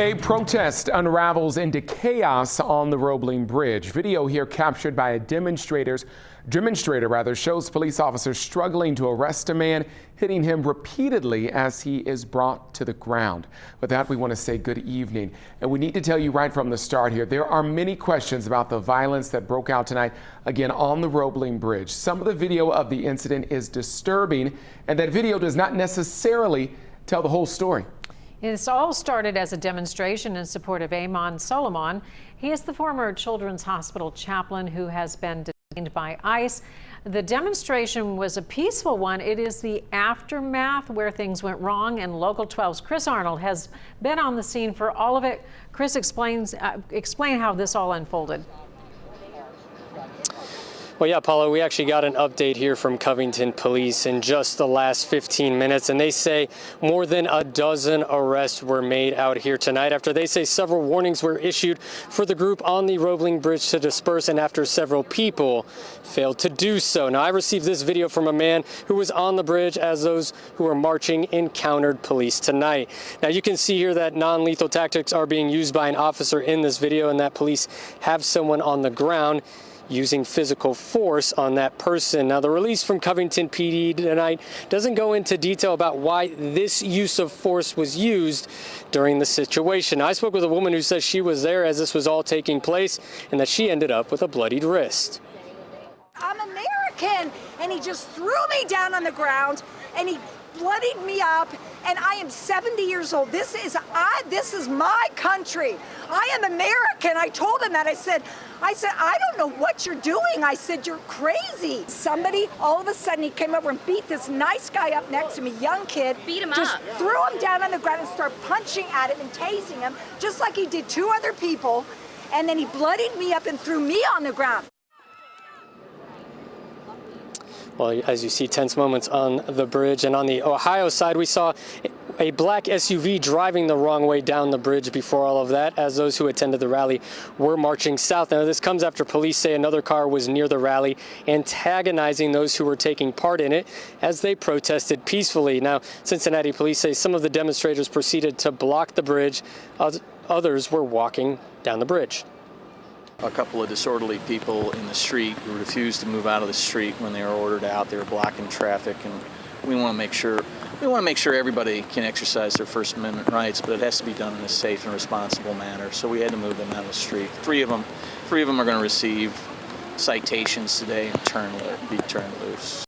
A protest unravels into chaos on the Roebling Bridge. Video here captured by a demonstrator shows police officers struggling to arrest a man, hitting him repeatedly as he is brought to the ground. With that, we want to say good evening. And we need to tell you right from the start here, there are many questions about the violence that broke out tonight, again, on the Roebling Bridge. Some of the video of the incident is disturbing, and that video does not necessarily tell the whole story. This all started as a demonstration in support of Ayman Soliman. He is the former Children's Hospital chaplain who has been detained by ICE. The demonstration was a peaceful one. It is the aftermath where things went wrong, and Local 12's Chris Arnold has been on the scene for all of it. Chris, explain how this all unfolded. Well, yeah, Paula, we actually got an update here from Covington Police in just the last 15 minutes, and they say more than a dozen arrests were made out here tonight after they say several warnings were issued for the group on the Roebling Bridge to disperse, and after several people failed to do so. Now, I received this video from a man who was on the bridge as those who were marching encountered police tonight. Now, you can see here that non-lethal tactics are being used by an officer in this video, and that police have someone on the ground using physical force on that person. Now, the release from Covington PD tonight doesn't go into detail about why this use of force was used during the situation. I spoke with a woman who says she was there as this was all taking place and that she ended up with a bloodied wrist. I'm American, and he just threw me down on the ground, and he bloodied me up, and I am 70 years old. This is my country. I am American. I told him that. I said, I don't know what you're doing. I said, you're crazy. Somebody, all of a sudden, he came over and beat this nice guy up next to me, young kid. Beat him just up. Threw him down on the ground and started punching at him and tasing him, just like he did two other people. And then he bloodied me up and threw me on the ground. Well, as you see, tense moments on the bridge. And on the Ohio side, we saw a black SUV driving the wrong way down the bridge before all of that, as those who attended the rally were marching south. Now, this comes after police say another car was near the rally, antagonizing those who were taking part in it as they protested peacefully. Now, Cincinnati police say some of the demonstrators proceeded to block the bridge. Others were walking down the bridge. A couple of disorderly people in the street who refused to move out of the street when they were ordered out. They were blocking traffic, and we want to make sure everybody can exercise their First Amendment rights, but it has to be done in a safe and responsible manner. So we had to move them out of the street. Three of them are going to receive citations today and be turned loose.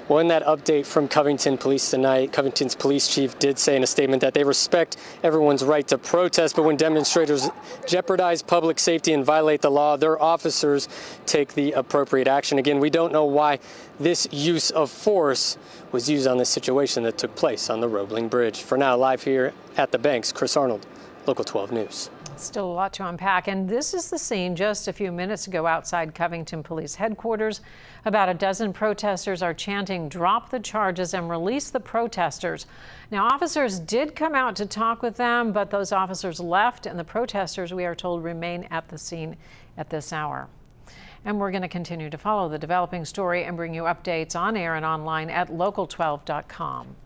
Well, in that update from Covington Police tonight, Covington's police chief did say in a statement that they respect everyone's right to protest, but when demonstrators jeopardize public safety and violate the law, their officers take the appropriate action. Again, we don't know why this use of force was used on this situation that took place on the Roebling Bridge. For now, live here at the banks, Chris Arnold, Local 12 News. Still a lot to unpack, and this is the scene just a few minutes ago outside Covington Police headquarters. About a dozen protesters are chanting, "Drop the charges and release the protesters." Now, officers did come out to talk with them, but those officers left, and the protesters, we are told, remain at the scene at this hour. And we're going to continue to follow the developing story and bring you updates on air and online at local12.com.